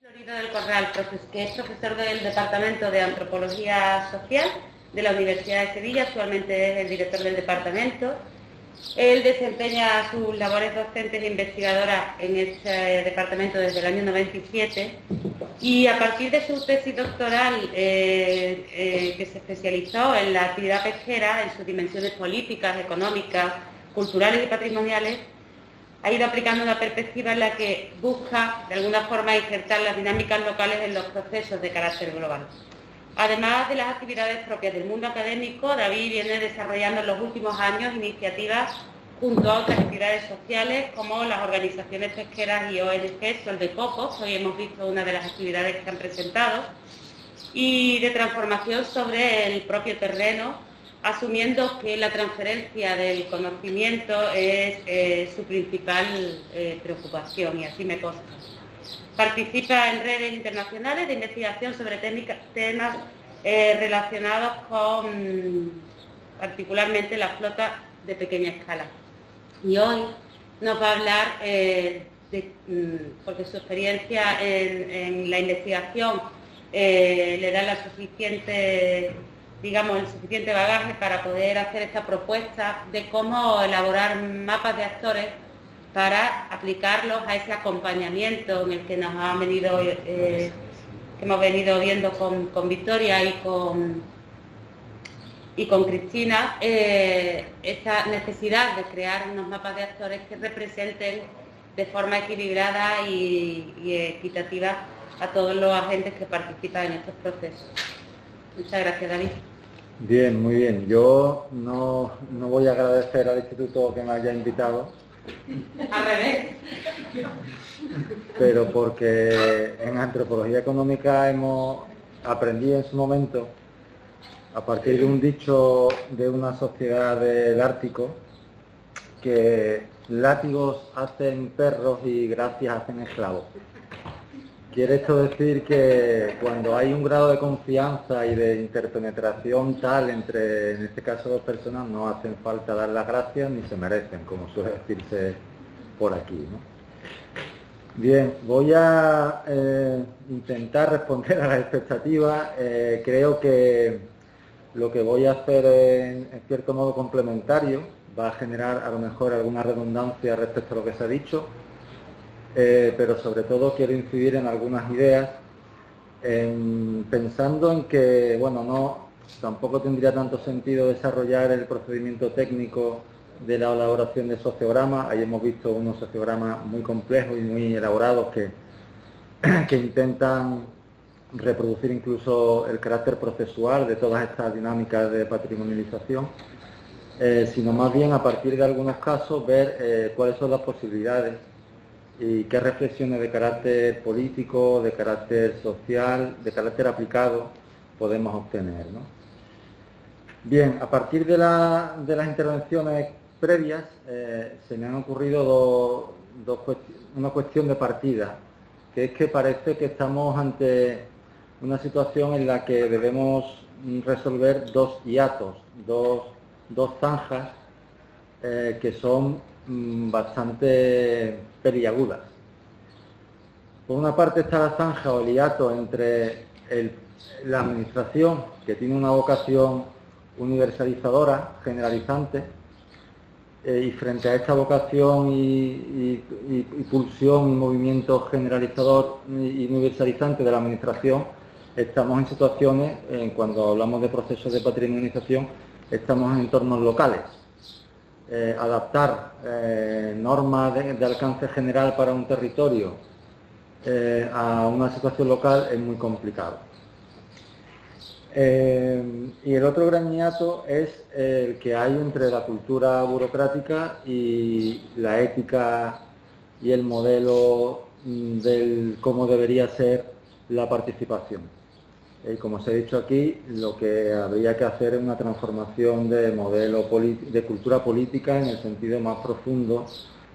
Florido del Corral, que es profesor del Departamento de Antropología Social de la Universidad de Sevilla, actualmente es el director del departamento. Él desempeña sus labores docentes e investigadoras en este departamento desde el año 97 y a partir de su tesis doctoral, que se especializó en la actividad pesquera, en sus dimensiones políticas, económicas, culturales y patrimoniales, ha ido aplicando una perspectiva en la que busca, de alguna forma, insertar las dinámicas locales en los procesos de carácter global. Además de las actividades propias del mundo académico, David viene desarrollando en los últimos años iniciativas junto a otras entidades sociales como las organizaciones pesqueras y ONG, Sol de Cocos, hoy hemos visto una de las actividades que han presentado, y de transformación sobre el propio terreno, asumiendo que la transferencia del conocimiento es su principal preocupación, y así me consta. Participa en redes internacionales de investigación sobre temas relacionados con particularmente la flota de pequeña escala. Y hoy nos va a hablar, porque su experiencia en la investigación le da la suficiente, digamos, el suficiente bagaje para poder hacer esta propuesta de cómo elaborar mapas de actores para aplicarlos a ese acompañamiento en el que nos ha venido, que hemos venido viendo con Victoria y con Cristina, esta necesidad de crear unos mapas de actores que representen de forma equilibrada y equitativa a todos los agentes que participan en estos procesos. Muchas gracias, David. Bien, muy bien. Yo no voy a agradecer al instituto que me haya invitado. Al revés. Pero porque en antropología económica aprendí en su momento, a partir de un dicho de una sociedad del Ártico, que látigos hacen perros y gracias hacen esclavos. Quiere esto decir que cuando hay un grado de confianza y de interpenetración tal entre, en este caso, dos personas, no hacen falta dar las gracias ni se merecen, como suele decirse por aquí, ¿no? Bien, voy a intentar responder a las expectativas. Creo que lo que voy a hacer en cierto modo complementario va a generar a lo mejor alguna redundancia respecto a lo que se ha dicho. Pero sobre todo quiero incidir en algunas ideas, pensando en que, bueno, tampoco tendría tanto sentido desarrollar el procedimiento técnico de la elaboración de sociogramas. Ahí hemos visto unos sociogramas muy complejos y muy elaborados que intentan reproducir incluso el carácter procesual de todas estas dinámicas de patrimonialización, sino más bien a partir de algunos casos ver cuáles son las posibilidades y qué reflexiones de carácter político, de carácter social, de carácter aplicado podemos obtener, ¿no? Bien, a partir de las intervenciones previas se me han ocurrido una cuestión de partida, que es que parece que estamos ante una situación en la que debemos resolver dos hiatos, dos zanjas que son bastante peliagudas. Por una parte está la zanja o el hiato entre la administración, que tiene una vocación universalizadora, generalizante, y frente a esta vocación y pulsión y movimiento generalizador y universalizante de la administración, estamos en situaciones, cuando hablamos de procesos de patrimonialización, estamos en entornos locales. Adaptar normas de alcance general para un territorio a una situación local es muy complicado. Y el otro gran hiato es el que hay entre la cultura burocrática y la ética y el modelo del cómo debería ser la participación. Como os he dicho aquí, lo que habría que hacer es una transformación de modelo de cultura política en el sentido más profundo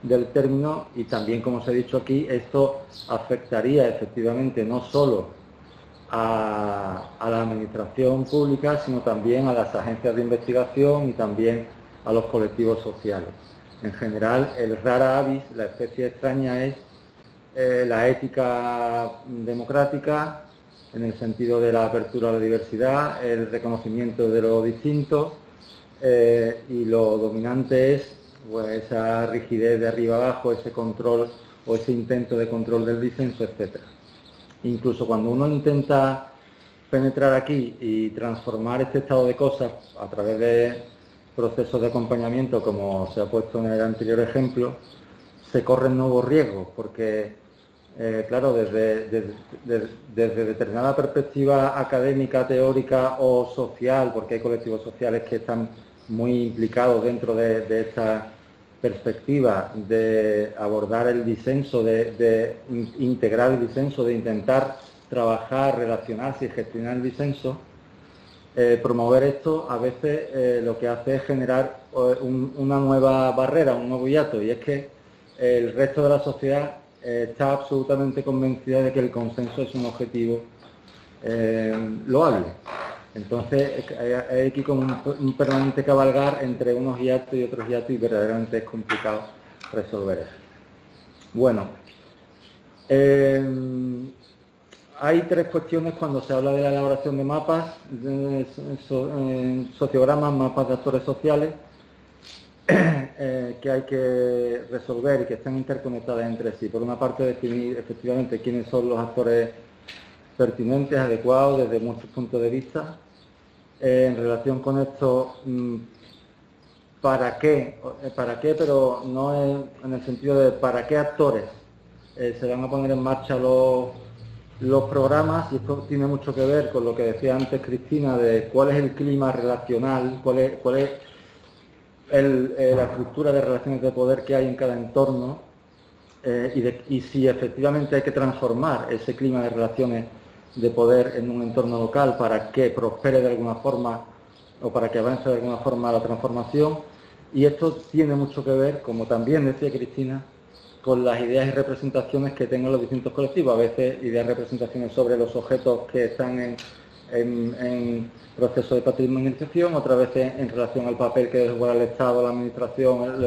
del término, y también, como os he dicho aquí, esto afectaría efectivamente no solo a la administración pública, sino también a las agencias de investigación y también a los colectivos sociales. En general, el rara avis, la especie extraña, es la ética democrática, en el sentido de la apertura a la diversidad, el reconocimiento de lo distinto, y lo dominante es pues, esa rigidez de arriba abajo, ese control o ese intento de control del disenso, etc. Incluso cuando uno intenta penetrar aquí y transformar este estado de cosas a través de procesos de acompañamiento, como se ha puesto en el anterior ejemplo, se corren nuevos riesgos, porque claro, desde determinada perspectiva académica, teórica o social, porque hay colectivos sociales que están muy implicados dentro de esta perspectiva de abordar el disenso, de integrar el disenso, de intentar trabajar, relacionarse y gestionar el disenso, promover esto a veces lo que hace es generar una nueva barrera, un nuevo hiato, y es que el resto de la sociedad está absolutamente convencida de que el consenso es un objetivo loable. Entonces hay aquí como un permanente cabalgar entre unos hiatos y otros hiatos, y verdaderamente es complicado resolver eso. Bueno, hay tres cuestiones cuando se habla de la elaboración de mapas, sociogramas, mapas de actores sociales, que hay que resolver y que están interconectadas entre sí. Por una parte, definir efectivamente quiénes son los actores pertinentes, adecuados desde muchos puntos de vista. En relación con esto, ¿para qué? Pero no en el sentido de ¿para qué actores se van a poner en marcha los programas? Y esto tiene mucho que ver con lo que decía antes Cristina, de cuál es el clima relacional, cuál es la estructura de relaciones de poder que hay en cada entorno, y si efectivamente hay que transformar ese clima de relaciones de poder en un entorno local para que prospere de alguna forma o para que avance de alguna forma la transformación. Y esto tiene mucho que ver, como también decía Cristina, con las ideas y representaciones que tengan los distintos colectivos. A veces ideas y representaciones sobre los objetos que están en proceso de patrimonialización, otras veces en relación al papel que debe jugar el Estado, la Administración,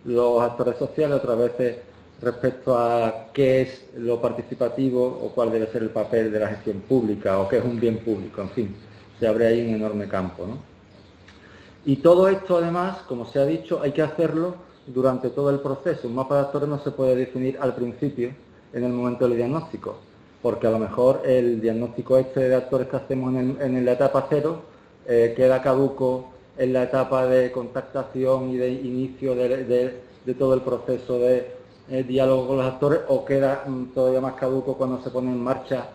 los actores sociales, otras veces respecto a qué es lo participativo o cuál debe ser el papel de la gestión pública o qué es un bien público. En fin, se abre ahí un enorme campo, ¿no? Y todo esto, además, como se ha dicho, hay que hacerlo durante todo el proceso. Un mapa de actores no se puede definir al principio, en el momento del diagnóstico, porque a lo mejor el diagnóstico de actores que hacemos en la etapa cero queda caduco en la etapa de contactación y de inicio de todo el proceso de diálogo con los actores, o queda todavía más caduco cuando se pone en marcha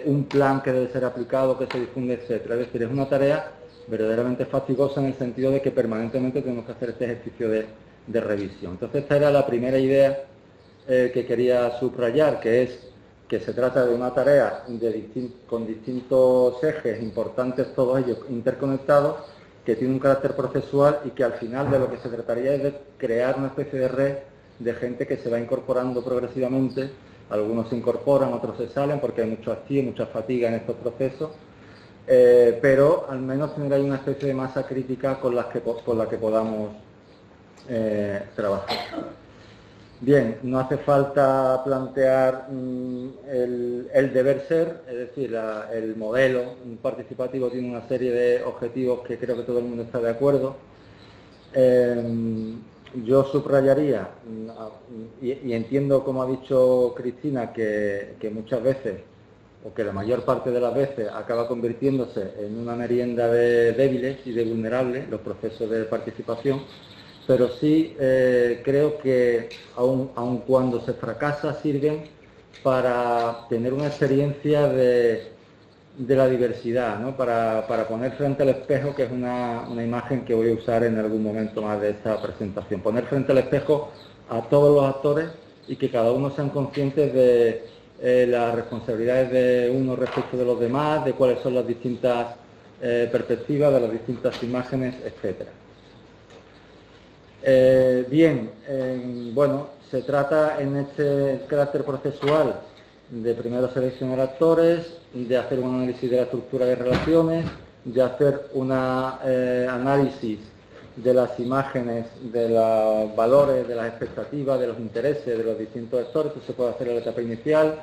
un plan que debe ser aplicado, que se difunde, etcétera. Es decir, es una tarea verdaderamente fatigosa en el sentido de que permanentemente tenemos que hacer este ejercicio de revisión. Entonces esta era la primera idea que quería subrayar, que es que se trata de una tarea con distintos ejes importantes, todos ellos interconectados, que tiene un carácter procesual y que al final de lo que se trataría es de crear una especie de red de gente que se va incorporando progresivamente. Algunos se incorporan, otros se salen porque hay mucho hastío, mucha fatiga en estos procesos, pero al menos tener ahí una especie de masa crítica con la que podamos trabajar. Bien, no hace falta plantear el deber ser, es decir, el modelo participativo tiene una serie de objetivos que creo que todo el mundo está de acuerdo. Yo subrayaría, y entiendo, como ha dicho Cristina, que muchas veces, o que la mayor parte de las veces, acaba convirtiéndose en una merienda de débiles y de vulnerables los procesos de participación, pero sí creo que aun cuando se fracasa, sirven para tener una experiencia de la diversidad, ¿no? Para poner frente al espejo, que es una imagen que voy a usar en algún momento más de esta presentación. Poner frente al espejo a todos los actores y que cada uno sean conscientes de las responsabilidades de uno respecto de los demás, de cuáles son las distintas perspectivas, de las distintas imágenes, etcétera. Bueno, se trata en este carácter procesual de primero seleccionar actores, de hacer un análisis de la estructura de relaciones, de hacer un análisis de las imágenes, de los valores, de las expectativas, de los intereses de los distintos actores. Esto se puede hacer en la etapa inicial.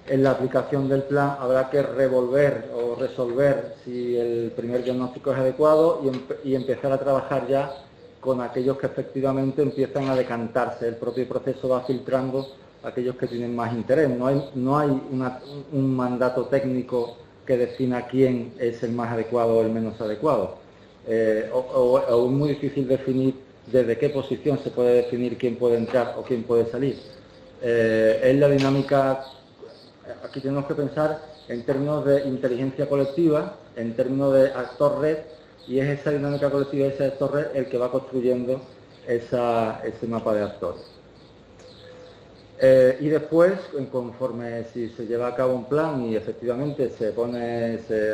En la aplicación del plan habrá que revolver o resolver si el primer diagnóstico es adecuado y empezar a trabajar ya con aquellos que efectivamente empiezan a decantarse. El propio proceso va filtrando aquellos que tienen más interés. No hay un mandato técnico que defina quién es el más adecuado o el menos adecuado. O es muy difícil definir desde qué posición se puede definir quién puede entrar o quién puede salir. Es la dinámica. Aquí tenemos que pensar en términos de inteligencia colectiva, en términos de actor-red, y es esa dinámica colectiva, ese actor-red, el que va construyendo ese mapa de actores. Y después, conforme si se lleva a cabo un plan y efectivamente se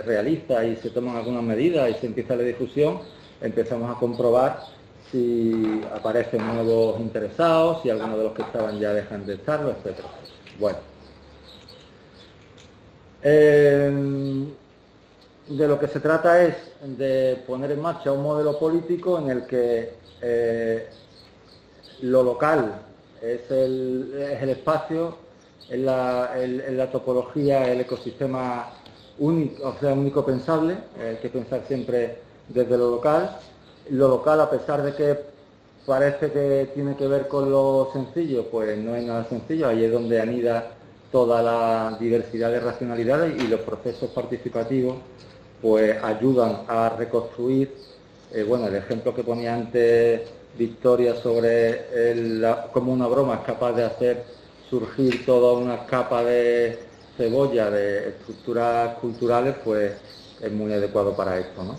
realiza y se toman algunas medidas y se empieza la difusión, empezamos a comprobar si aparecen nuevos interesados, si algunos de los que estaban ya dejan de estarlo, etc. Bueno. De lo que se trata es de poner en marcha un modelo político en el que lo local es el espacio, es la topología, el ecosistema único, o sea, único pensable. Hay que pensar siempre desde lo local. Lo local, a pesar de que parece que tiene que ver con lo sencillo, pues no es nada sencillo. Ahí es donde anida toda la diversidad de racionalidades, y los procesos participativos pues ayudan a reconstruir, bueno, el ejemplo que ponía antes Victoria sobre cómo una broma es capaz de hacer surgir toda una capa de cebolla de estructuras culturales, pues es muy adecuado para esto, ¿no?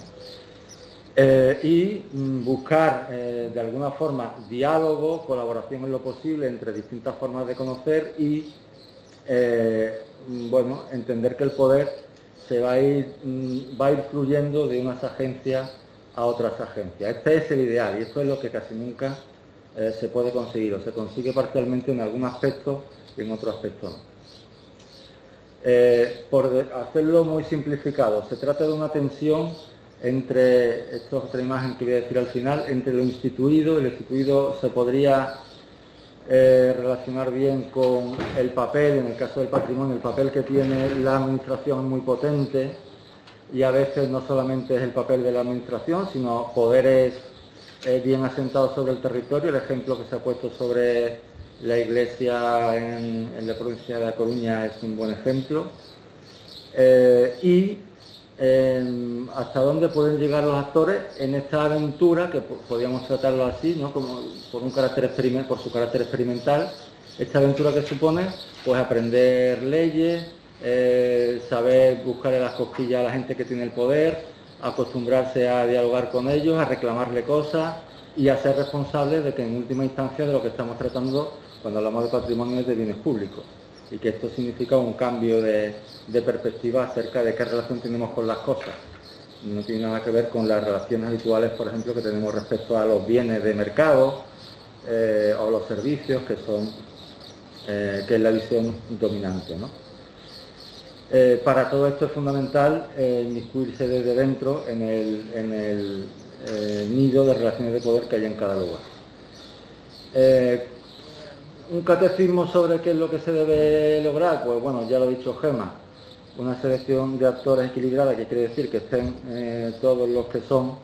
Y buscar de alguna forma diálogo, colaboración en lo posible entre distintas formas de conocer y bueno, entender que el poder va a ir fluyendo de unas agencias a otras agencias. Este es el ideal y esto es lo que casi nunca se puede conseguir, o se consigue parcialmente en algún aspecto y en otro aspecto no. Por hacerlo muy simplificado, se trata de una tensión entre, esto es otra imagen que voy a decir al final, entre lo instituido. El instituido se podría relacionar bien con el papel, en el caso del patrimonio, el papel que tiene la administración es muy potente, y a veces no solamente es el papel de la administración, sino poderes bien asentados sobre el territorio. El ejemplo que se ha puesto sobre la iglesia en la provincia de La Coruña es un buen ejemplo. Hasta dónde pueden llegar los actores en esta aventura, que podríamos tratarlo así, ¿no? Como por su carácter experimental, esta aventura que supone pues aprender leyes, saber buscarle las cosquillas a la gente que tiene el poder, acostumbrarse a dialogar con ellos, a reclamarle cosas y a ser responsables de que en última instancia de lo que estamos tratando cuando hablamos de patrimonio es de bienes públicos, y que esto significa un cambio de perspectiva acerca de qué relación tenemos con las cosas. No tiene nada que ver con las relaciones habituales, por ejemplo, que tenemos respecto a los bienes de mercado o los servicios, que es la visión dominante, ¿no? Para todo esto es fundamental inmiscuirse desde dentro en el nido de relaciones de poder que hay en cada lugar. Un catecismo sobre qué es lo que se debe lograr, pues bueno, ya lo ha dicho Gemma, una selección de actores equilibrada, que quiere decir que estén todos los que son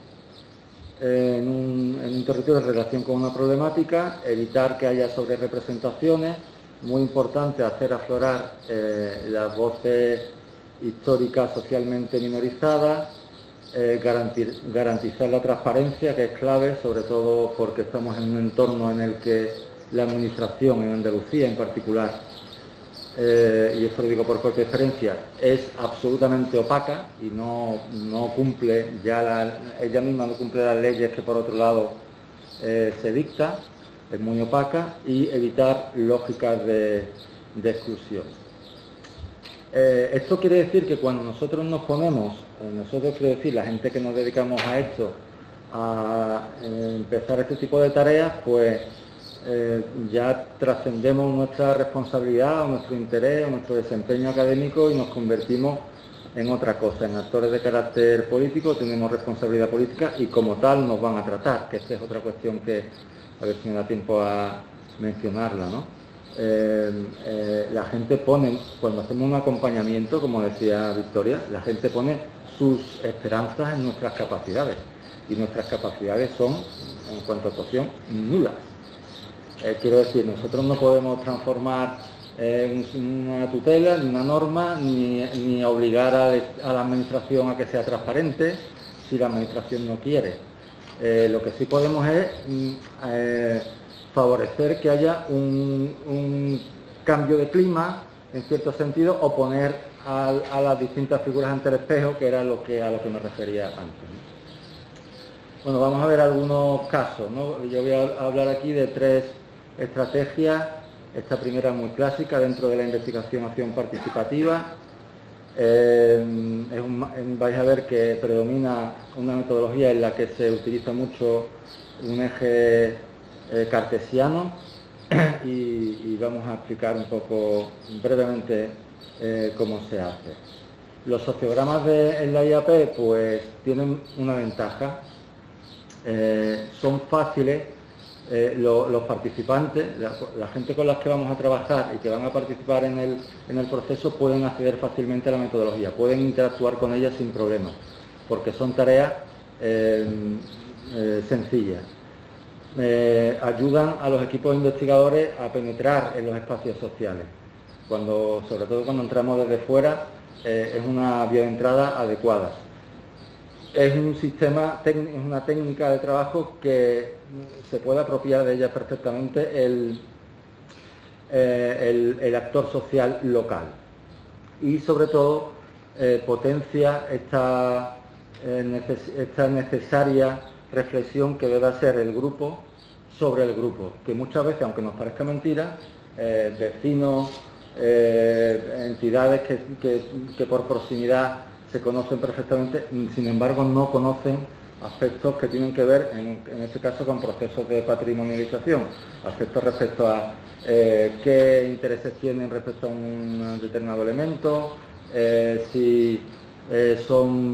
en un territorio en relación con una problemática, evitar que haya sobrerepresentaciones, muy importante hacer aflorar las voces históricas socialmente minorizadas, garantizar la transparencia, que es clave, sobre todo porque estamos en un entorno en el que la administración, en Andalucía en particular, y esto lo digo por propia experiencia, es absolutamente opaca y no cumple, ella misma no cumple las leyes que por otro lado se dicta, es muy opaca, y evitar lógicas de exclusión. Esto quiere decir que cuando nosotros nos ponemos, nosotros quiero decir la gente que nos dedicamos a esto, a empezar este tipo de tareas, pues ya trascendemos nuestra responsabilidad, nuestro interés, nuestro desempeño académico, y nos convertimos en otra cosa, en actores de carácter político, tenemos responsabilidad política y como tal nos van a tratar, que esta es otra cuestión que, a ver si me da tiempo a mencionarla, ¿no? La gente pone, cuando hacemos un acompañamiento, como decía Victoria, la gente pone sus esperanzas en nuestras capacidades y nuestras capacidades son, en cuanto a actuación, nulas. Quiero decir, nosotros no podemos transformar una tutela, ni una norma, ni obligar a la administración a que sea transparente si la administración no quiere. Lo que sí podemos es favorecer que haya un cambio de clima, en cierto sentido, o poner a las distintas figuras ante el espejo, que era a lo que me refería antes, ¿no? Bueno, vamos a ver algunos casos, ¿no? Yo voy a hablar aquí de 3 estrategias. Esta primera es muy clásica dentro de la investigación-acción participativa. Vais a ver que predomina una metodología en la que se utiliza mucho un eje cartesiano y vamos a explicar un poco brevemente cómo se hace. Los sociogramas en la IAP pues tienen una ventaja, son fáciles. Los participantes, la gente con la que vamos a trabajar y que van a participar en el proceso pueden acceder fácilmente a la metodología, pueden interactuar con ella sin problemas, porque son tareas sencillas. Ayudan a los equipos investigadores a penetrar en los espacios sociales, sobre todo cuando entramos desde fuera, es una vía de entrada adecuada. Es un sistema, es una técnica de trabajo que se puede apropiar de ella perfectamente el actor social local y sobre todo potencia esta necesaria reflexión que debe hacer el grupo sobre el grupo, que muchas veces, aunque nos parezca mentira, vecinos, entidades que por proximidad se conocen perfectamente, sin embargo no conocen aspectos que tienen que ver, en este caso, con procesos de patrimonialización, aspectos respecto a qué intereses tienen respecto a un determinado elemento, si son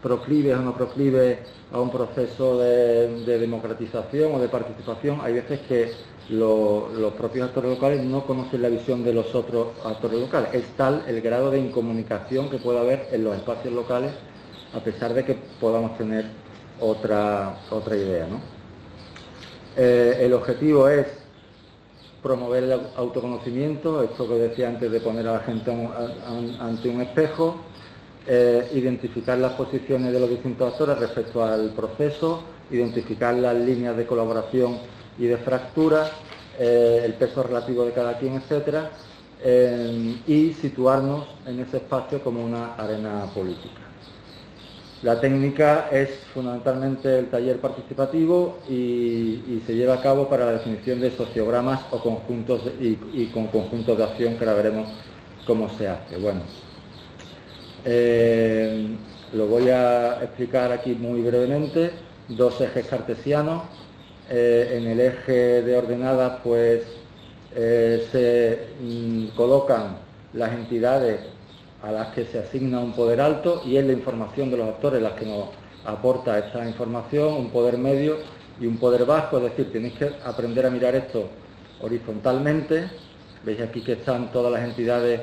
proclives o no proclives a un proceso de democratización o de participación. Hay veces que los propios actores locales no conocen la visión de los otros actores locales. Es tal el grado de incomunicación que puede haber en los espacios locales, a pesar de que podamos tener otra idea, ¿no? El objetivo es promover el autoconocimiento, esto que decía antes de poner a la gente ante un espejo, identificar las posiciones de los distintos actores respecto al proceso, identificar las líneas de colaboración y de fractura, el peso relativo de cada quien, etcétera, y situarnos en ese espacio como una arena política. La técnica es fundamentalmente el taller participativo y se lleva a cabo para la definición de sociogramas o conjuntos y con conjuntos de acción, que ahora veremos cómo se hace. Bueno, lo voy a explicar aquí muy brevemente. 2 ejes cartesianos. En el eje de ordenadas pues se colocan las entidades a las que se asigna un poder alto y es la información de los actores las que nos aporta esta información, un poder medio y un poder bajo, es decir, tenéis que aprender a mirar esto horizontalmente. Veis aquí que están todas las entidades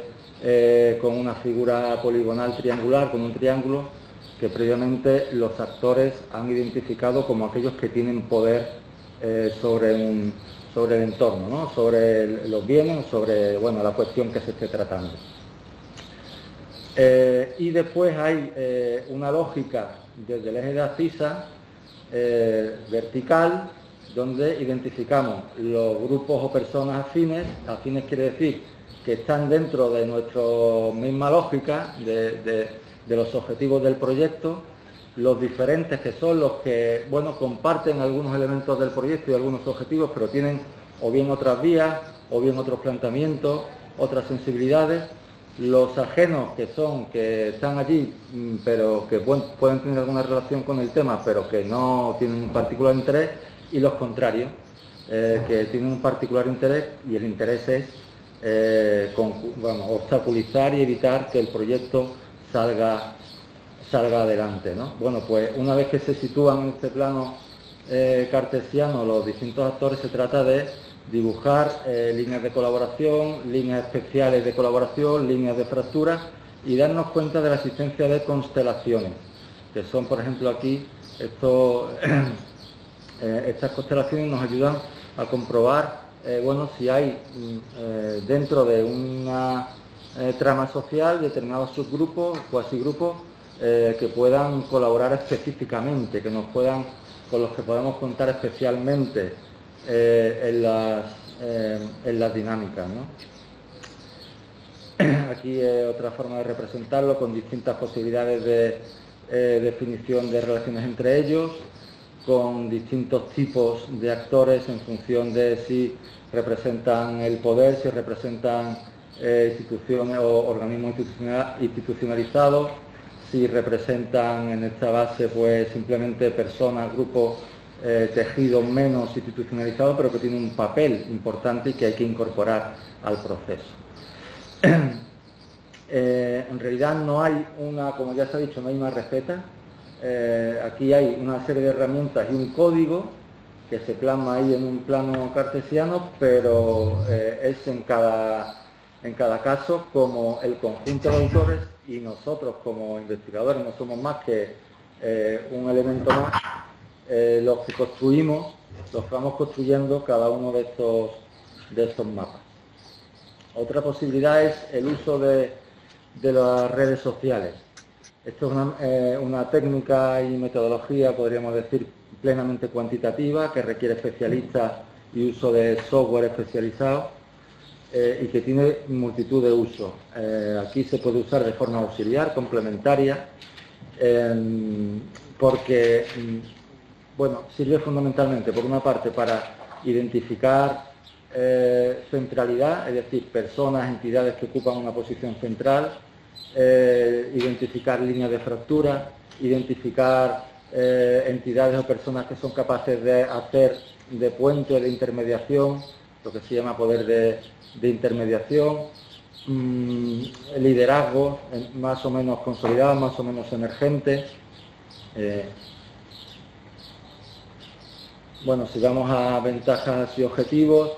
con una figura poligonal triangular, con un triángulo que previamente los actores han identificado como aquellos que tienen poder sobre el entorno, ¿no? Sobre los bienes, sobre la cuestión que se esté tratando. Y después hay una lógica desde el eje de abscisa vertical, donde identificamos los grupos o personas afines. Afines quiere decir que están dentro de nuestra misma lógica de los objetivos del proyecto. Los diferentes, que son los que comparten algunos elementos del proyecto y algunos objetivos, pero tienen o bien otras vías, o bien otros planteamientos, otras sensibilidades. Los ajenos, que están allí, pero que pueden tener alguna relación con el tema, pero que no tienen un particular interés. Y los contrarios, que tienen un particular interés, y el interés es obstaculizar y evitar que el proyecto salga adelante, ¿no? Bueno, pues una vez que se sitúan en este plano cartesiano los distintos actores, se trata de dibujar líneas de colaboración, líneas especiales de colaboración, líneas de fractura y darnos cuenta de la existencia de constelaciones, que son, por ejemplo, aquí estas constelaciones nos ayudan a comprobar bueno, si hay dentro de una trama social determinados subgrupos, cuasigrupos que puedan colaborar específicamente, con los que podamos contar especialmente en las dinámicas, ¿no? Aquí otra forma de representarlo con distintas posibilidades de definición de relaciones entre ellos, con distintos tipos de actores en función de si representan el poder, si representan instituciones o organismos institucionalizados, si representan en esta base pues simplemente personas, grupos, tejidos menos institucionalizados, pero que tienen un papel importante y que hay que incorporar al proceso. En realidad no hay como ya se ha dicho, no hay una receta. Aquí hay una serie de herramientas y un código que se plasma ahí en un plano cartesiano, pero es en cada caso como el conjunto de autores y nosotros como investigadores no somos más que un elemento más, los que vamos construyendo cada uno de estos mapas. Otra posibilidad es el uso de las redes sociales. Esto es una técnica y metodología, podríamos decir, plenamente cuantitativa, que requiere especialistas y uso de software especializado y que tiene multitud de usos. Aquí se puede usar de forma auxiliar, complementaria, porque bueno, sirve fundamentalmente, por una parte, para identificar centralidad, es decir, personas, entidades que ocupan una posición central, identificar líneas de fractura, identificar entidades o personas que son capaces de hacer de puente de intermediación, lo que se llama poder de intermediación, liderazgo más o menos consolidados, más o menos emergentes. Bueno, si vamos a ventajas y objetivos,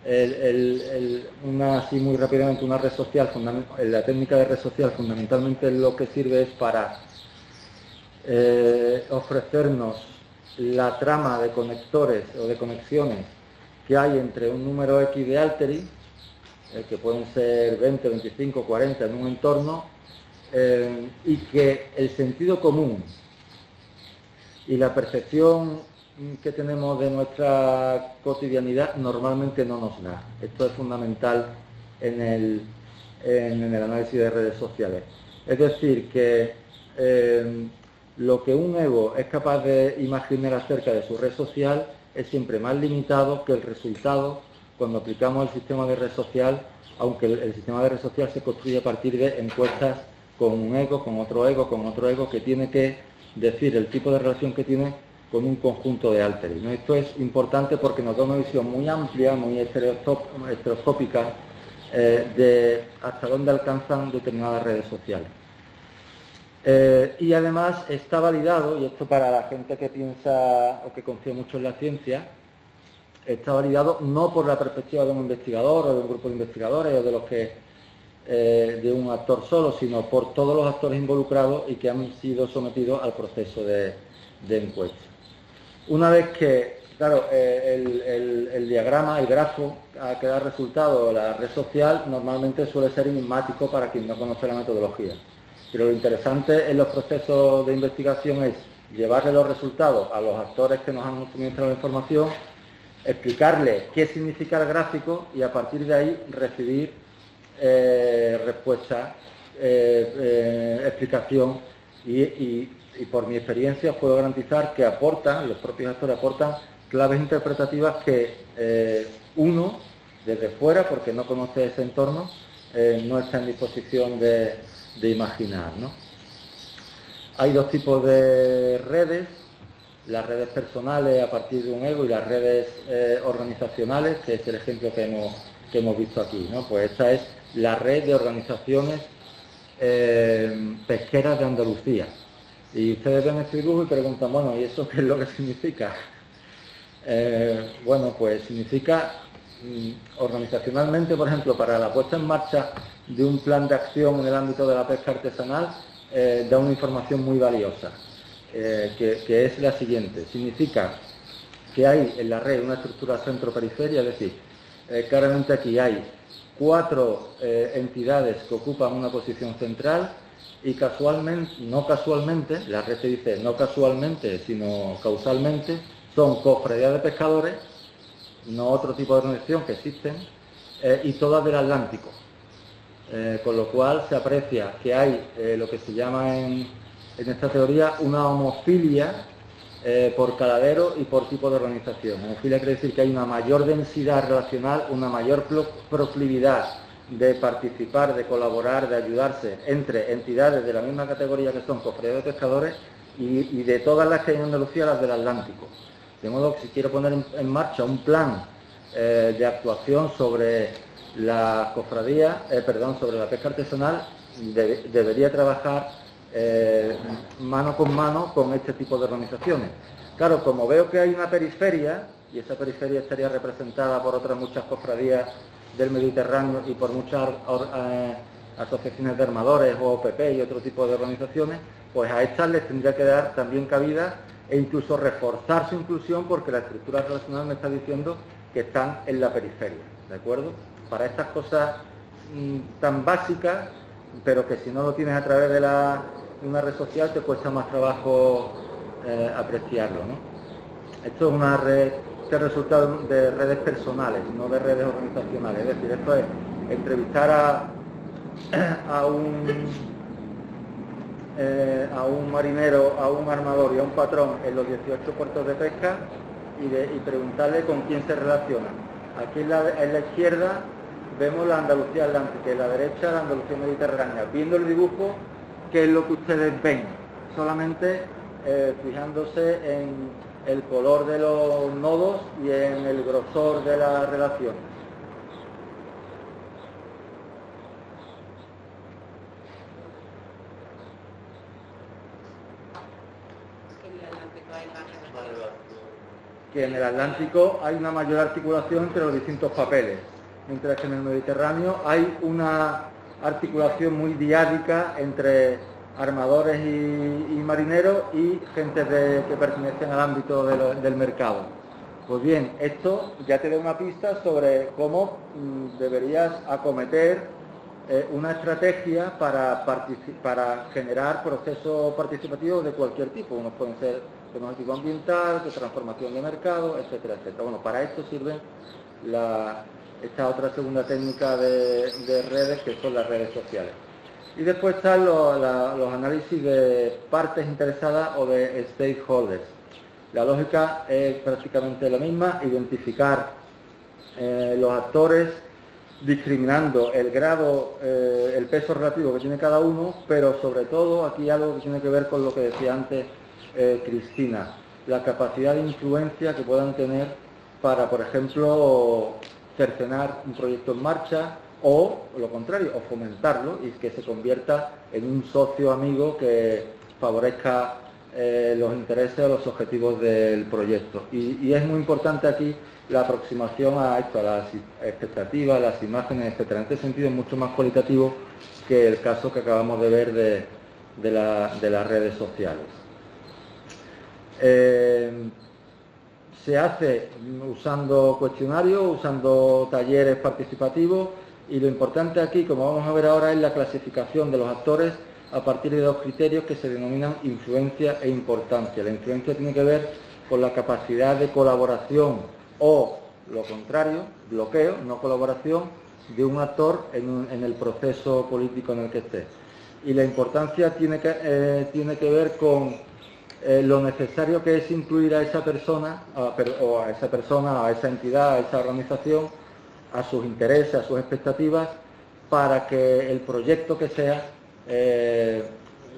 así muy rápidamente, una red social, la técnica de red social fundamentalmente lo que sirve es para ofrecernos la trama de conectores o de conexiones que hay entre un número X de alteri, que pueden ser 20, 25, 40 en un entorno, y que el sentido común y la percepción que tenemos de nuestra cotidianidad normalmente no nos da. Esto es fundamental en el análisis de redes sociales. Es decir, que lo que un ego es capaz de imaginar acerca de su red social es siempre más limitado que el resultado cuando aplicamos el sistema de red social, aunque el sistema de red social se construye a partir de encuestas con un ego, con otro ego, que tiene que decir el tipo de relación que tiene con un conjunto de alteri, ¿no? Esto es importante porque nos da una visión muy amplia, muy estereoscópica de hasta dónde alcanzan determinadas redes sociales. Y además está validado, y esto para la gente que piensa o que confía mucho en la ciencia, está validado no por la perspectiva de un investigador o de un grupo de investigadores o de un actor solo, sino por todos los actores involucrados y que han sido sometidos al proceso de encuesta. Una vez que, claro, el diagrama, el grafo que da resultado la red social normalmente suele ser enigmático para quien no conoce la metodología. Pero lo interesante en los procesos de investigación es llevarle los resultados a los actores que nos han suministrado la información, explicarles qué significa el gráfico y a partir de ahí recibir respuesta, explicación y por mi experiencia os puedo garantizar que los propios actores aportan claves interpretativas que uno, desde fuera, porque no conoce ese entorno, no está en disposición de imaginar, ¿no? Hay dos tipos de redes, las redes personales a partir de un ego y las redes organizacionales, que es el ejemplo que hemos visto aquí, ¿no? Pues esta es la red de organizaciones pesqueras de Andalucía. Y ustedes ven este dibujo y preguntan, bueno, ¿y eso qué es lo que significa? Bueno, pues significa organizacionalmente, por ejemplo, para la puesta en marcha de un plan de acción en el ámbito de la pesca artesanal, da una información muy valiosa, que es la siguiente. Significa que hay en la red una estructura centro-periferia, es decir, claramente aquí hay 4 entidades que ocupan una posición central y casualmente, no casualmente, la red te dice no casualmente, sino causalmente, son cofradías de pescadores, no otro tipo de organización que existen, y todas del Atlántico. Con lo cual se aprecia que hay lo que se llama en esta teoría una homofilia por caladero y por tipo de organización. Homofilia quiere decir que hay una mayor densidad relacional, una mayor proclividad de participar, de colaborar, de ayudarse entre entidades de la misma categoría que son cofradías de pescadores y de todas las que hay en Andalucía, las del Atlántico. De modo que si quiero poner en marcha un plan de actuación sobre la cofradía, sobre la pesca artesanal, debería trabajar mano con mano con este tipo de organizaciones. Claro, como veo que hay una periferia, y esa periferia estaría representada por otras muchas cofradías del Mediterráneo y por muchas asociaciones de armadores o OPP y otro tipo de organizaciones, pues a estas les tendría que dar también cabida e incluso reforzar su inclusión, porque la estructura relacional me está diciendo que están en la periferia, ¿de acuerdo? Para estas cosas tan básicas, pero que si no lo tienes a través de una red social te cuesta más trabajo apreciarlo, ¿no? Esto es una red, este resultado de redes personales, no de redes organizacionales. Es decir, esto es entrevistar a un marinero, a un armador y a un patrón en los 18 puertos de pesca y preguntarle con quién se relaciona. Aquí en la izquierda vemos la Andalucía Atlántica y en la derecha la Andalucía Mediterránea. Viendo el dibujo, ¿qué es lo que ustedes ven? Solamente fijándose en el color de los nodos y en el grosor de la relación. Que en el Atlántico hay una mayor articulación entre los distintos papeles, mientras que en el Mediterráneo hay una articulación muy diádica entre armadores y marineros y gente que pertenecen al ámbito del mercado. Pues bien, esto ya te da una pista sobre cómo deberías acometer una estrategia para generar procesos participativos de cualquier tipo. Unos pueden ser tecnológico ambiental, de transformación de mercado, etcétera, etcétera. Bueno, para esto sirve esta otra segunda técnica de redes, que son las redes sociales. Y después están los análisis de partes interesadas o de stakeholders. La lógica es prácticamente la misma: identificar los actores, discriminando el grado, el peso relativo que tiene cada uno, pero sobre todo aquí algo que tiene que ver con lo que decía antes Cristina, la capacidad de influencia que puedan tener para, por ejemplo, cercenar un proyecto en marcha, o lo contrario, o fomentarlo y que se convierta en un socio amigo que favorezca los intereses o los objetivos del proyecto. Y es muy importante aquí la aproximación a esto, a las expectativas, a las imágenes, etcétera. En este sentido es mucho más cualitativo que el caso que acabamos de ver de las redes sociales. Se hace usando cuestionarios, usando talleres participativos, y lo importante aquí, como vamos a ver ahora, es la clasificación de los actores a partir de 2 criterios que se denominan influencia e importancia. La influencia tiene que ver con la capacidad de colaboración o, lo contrario, bloqueo, no colaboración, de un actor en el proceso político en el que esté. Y la importancia tiene que ver con lo necesario que es incluir a esa persona, a esa entidad, a esa organización, a sus intereses, a sus expectativas, para que el proyecto que sea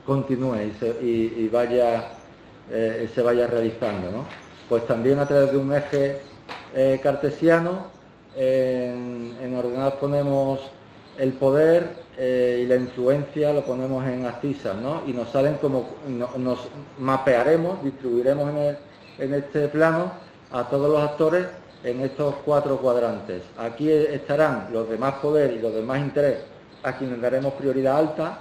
continúe y se vaya realizando, ¿no? Pues también a través de un eje cartesiano, en ordenadas ponemos el poder y la influencia lo ponemos en abscisas, ¿no? Y nos salen como, nos mapearemos, distribuiremos en este plano a todos los actores en estos 4 cuadrantes. Aquí estarán los de más poder y los de más interés, a quienes daremos prioridad alta.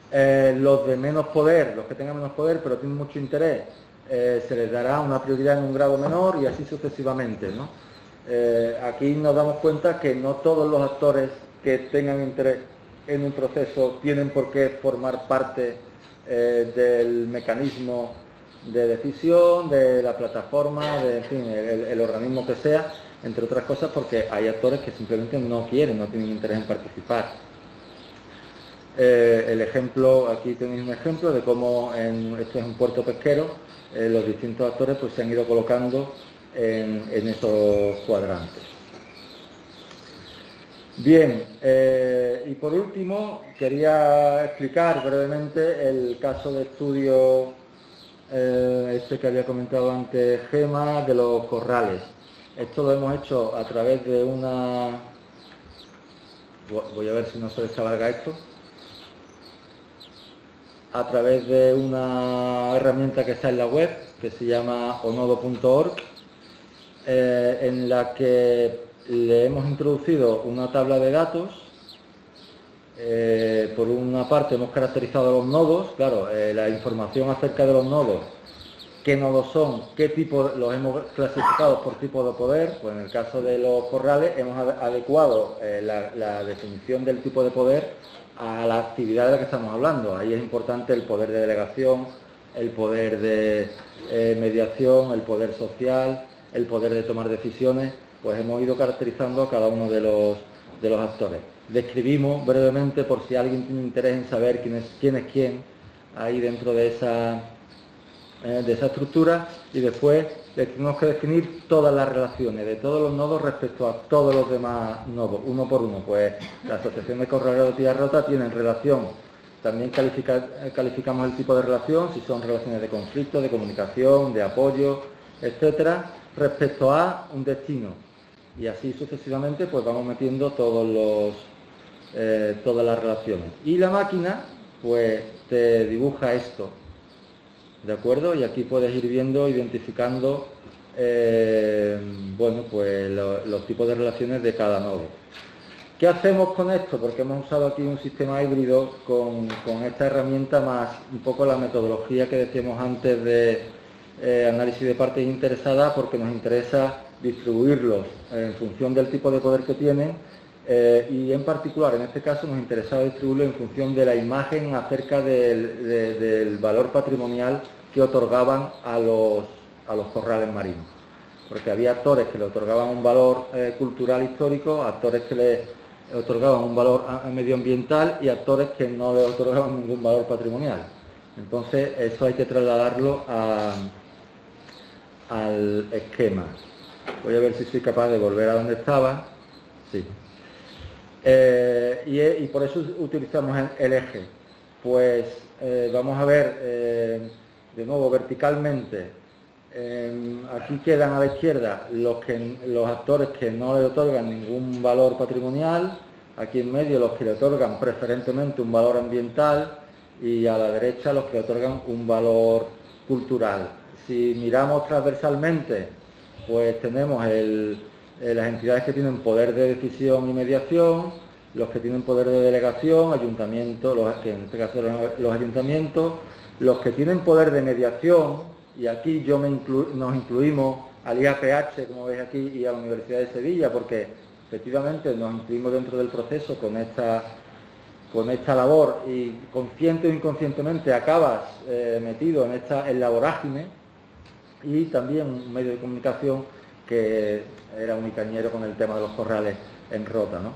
Los de menos poder, los que tengan menos poder pero tienen mucho interés, se les dará una prioridad en un grado menor y así sucesivamente, ¿no? Aquí nos damos cuenta que no todos los actores que tengan interés en un proceso tienen por qué formar parte del mecanismo de decisión, de la plataforma, de, en fin, el organismo que sea, entre otras cosas porque hay actores que simplemente no quieren, no tienen interés en participar. El ejemplo, aquí tenéis un ejemplo de cómo esto es un puerto pesquero, los distintos actores pues se han ido colocando en esos cuadrantes. Bien, y por último quería explicar brevemente el caso de estudio este que había comentado antes Gema, de los corrales. Esto lo hemos hecho a través de una... Voy a ver si no se descarga esto. A través de una herramienta que está en la web, que se llama onodo.org, en la que le hemos introducido una tabla de datos. Por una parte hemos caracterizado los nodos, claro, la información acerca de los nodos, qué nodos son, qué tipo, los hemos clasificado por tipo de poder. Pues en el caso de los corrales hemos adecuado la definición del tipo de poder a la actividad de la que estamos hablando. Ahí es importante el poder de delegación, el poder de mediación, el poder social, el poder de tomar decisiones. Pues hemos ido caracterizando a cada uno de los actores. Describimos brevemente, por si alguien tiene interés en saber quién es quién, ahí dentro de esa estructura, y después tenemos que definir todas las relaciones de todos los nodos respecto a todos los demás nodos, uno por uno. Pues la asociación de corraleros de tía rota tienen relación, también calificamos el tipo de relación, si son relaciones de conflicto, de comunicación, de apoyo, etcétera, respecto a un destino, y así sucesivamente pues vamos metiendo todas las relaciones. Y la máquina pues te dibuja esto, ¿de acuerdo? Y aquí puedes ir viendo, identificando bueno, pues los tipos de relaciones de cada nodo. ¿Qué hacemos con esto? Porque hemos usado aquí un sistema híbrido con esta herramienta más un poco la metodología que decíamos antes de análisis de partes interesadas, porque nos interesa distribuirlos en función del tipo de poder que tienen, y en particular en este caso nos interesaba distribuirlo en función de la imagen acerca del valor patrimonial que otorgaban a los corrales marinos, porque había actores que le otorgaban un valor cultural histórico, actores que le otorgaban un valor medioambiental y actores que no le otorgaban ningún valor patrimonial. Entonces eso hay que trasladarlo al esquema. Voy a ver si soy capaz de volver a donde estaba. Sí. Y por eso utilizamos el eje. Pues vamos a ver de nuevo verticalmente. Aquí quedan a la izquierda los actores que no le otorgan ningún valor patrimonial, aquí en medio los que le otorgan preferentemente un valor ambiental, y a la derecha los que le otorgan un valor cultural. Si miramos transversalmente, pues tenemos las entidades que tienen poder de decisión y mediación, los que tienen poder de delegación, ayuntamientos, que en este caso eran los ayuntamientos, los que tienen poder de mediación, y aquí nos incluimos al IAPH, como veis aquí, y a la Universidad de Sevilla, porque efectivamente nos incluimos dentro del proceso con esta labor, y consciente o inconscientemente acabas metido en la vorágine. Y también un medio de comunicación que era unicañero con el tema de los corrales en Rota, ¿no?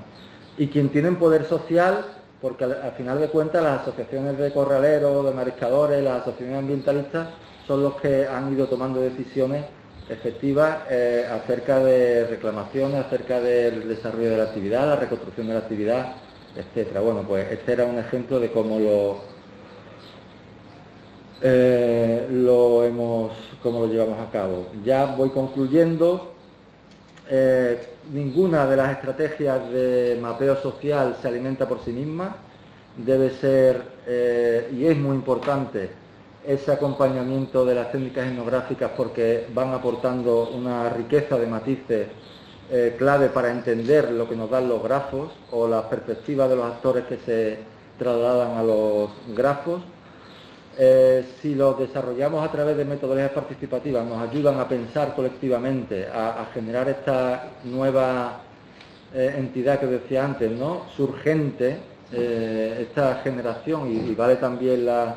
Y quien tienen poder social, porque al final de cuentas las asociaciones de corraleros, de mariscadores, las asociaciones ambientalistas son los que han ido tomando decisiones efectivas acerca de reclamaciones, acerca del desarrollo de la actividad, la reconstrucción de la actividad, etcétera. Bueno, pues este era un ejemplo de cómo cómo lo llevamos a cabo. Ya voy concluyendo. ninguna de las estrategias de mapeo social se alimenta por sí misma. Debe ser, y es muy importante, ese acompañamiento de las técnicas etnográficas, porque van aportando una riqueza de matices clave para entender lo que nos dan los grafos o las perspectivas de los actores que se trasladan a los grafos. Si los desarrollamos a través de metodologías participativas, nos ayudan a pensar colectivamente, a generar esta nueva entidad que decía antes, ¿no? Surgente, esta generación, y vale también la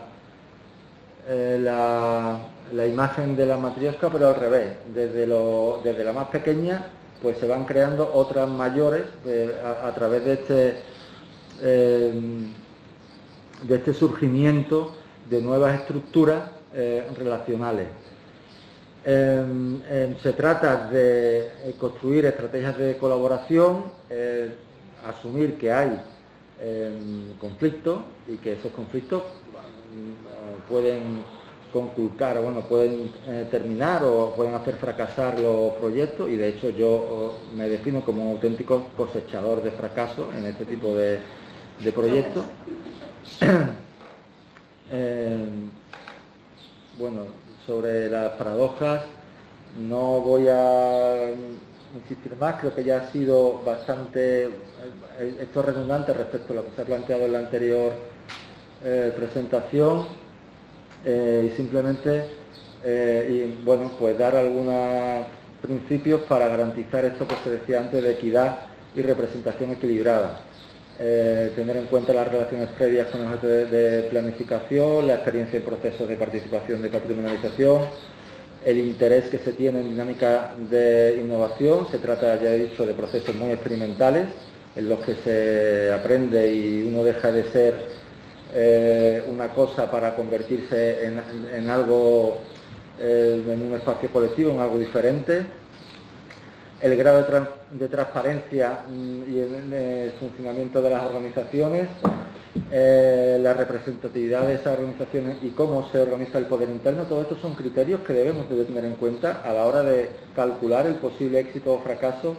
imagen de la matriosca, pero al revés, desde la más pequeña pues se van creando otras mayores a través de este surgimiento de nuevas estructuras relacionales. Se trata de construir estrategias de colaboración, asumir que hay conflictos y que esos conflictos pueden conculcar, pueden terminar o pueden hacer fracasar los proyectos, y de hecho yo me defino como un auténtico cosechador de fracaso en este tipo de proyectos. Sobre las paradojas no voy a insistir más, creo que ya ha sido bastante, esto es redundante respecto a lo que se ha planteado en la anterior presentación, y simplemente pues dar algunos principios para garantizar esto que se decía antes de equidad y representación equilibrada. Tener en cuenta las relaciones previas con el objeto de planificación, la experiencia en procesos de participación de patrimonialización, el interés que se tiene en dinámica de innovación. Se trata, ya he dicho, de procesos muy experimentales en los que se aprende y uno deja de ser una cosa para convertirse en algo, en un espacio colectivo, en algo diferente. El grado de transparencia y el funcionamiento de las organizaciones, la representatividad de esas organizaciones y cómo se organiza el poder interno, todo esto son criterios que debemos de tener en cuenta a la hora de calcular el posible éxito o fracaso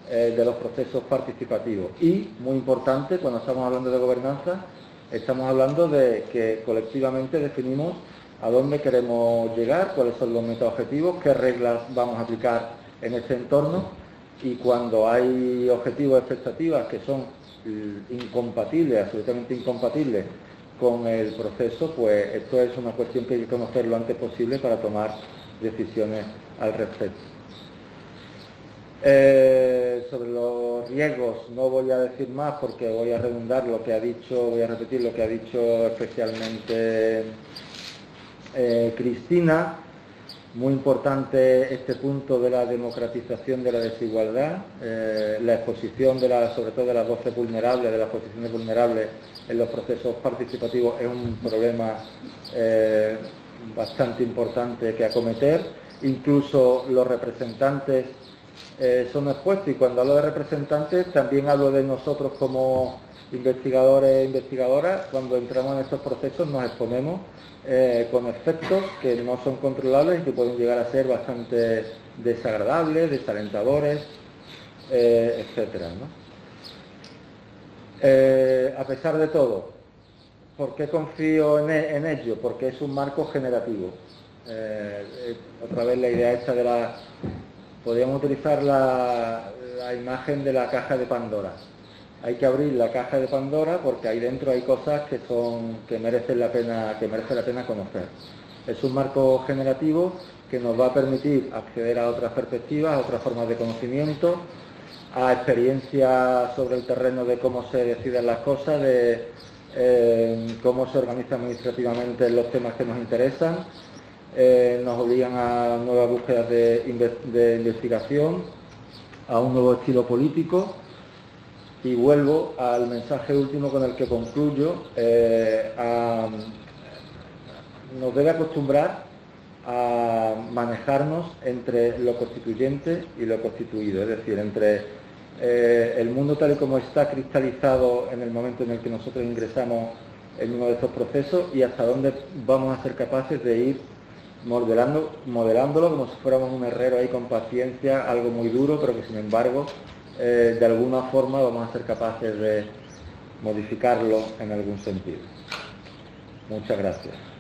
de los procesos participativos. Y, muy importante, cuando estamos hablando de gobernanza, estamos hablando de que colectivamente definimos a dónde queremos llegar, cuáles son los metaobjetivos, qué reglas vamos a aplicar en este entorno, y cuando hay objetivos y expectativas que son incompatibles, absolutamente incompatibles con el proceso, pues esto es una cuestión que hay que conocer lo antes posible para tomar decisiones al respecto. Sobre los riesgos no voy a decir más porque voy a redundar lo que ha dicho, voy a repetir lo que ha dicho especialmente Cristina. Muy importante este punto de la democratización de la desigualdad, la exposición sobre todo de las voces vulnerables, de las posiciones vulnerables en los procesos participativos es un problema bastante importante que acometer. Incluso los representantes son expuestos, y cuando hablo de representantes también hablo de nosotros como investigadores e investigadoras. Cuando entramos en estos procesos nos exponemos con efectos que no son controlables y que pueden llegar a ser bastante desagradables, desalentadores, etcétera, ¿no? A pesar de todo, ¿por qué confío en ello? Porque es un marco generativo. Otra vez la idea esta de podríamos utilizar la imagen de la caja de Pandora. Hay que abrir la caja de Pandora porque ahí dentro hay cosas que merecen la pena conocer. Es un marco generativo que nos va a permitir acceder a otras perspectivas, a otras formas de conocimiento, a experiencias sobre el terreno de cómo se deciden las cosas, de cómo se organiza administrativamente los temas que nos interesan. Nos obligan a nuevas búsquedas de investigación, a un nuevo estilo político. Y vuelvo al mensaje último con el que concluyo. Nos debe acostumbrar a manejarnos entre lo constituyente y lo constituido, es decir, entre el mundo tal y como está cristalizado en el momento en el que nosotros ingresamos en uno de estos procesos y hasta dónde vamos a ser capaces de ir modelándolo como si fuéramos un herrero ahí con paciencia, algo muy duro, pero que sin embargo de alguna forma vamos a ser capaces de modificarlo en algún sentido. Muchas gracias.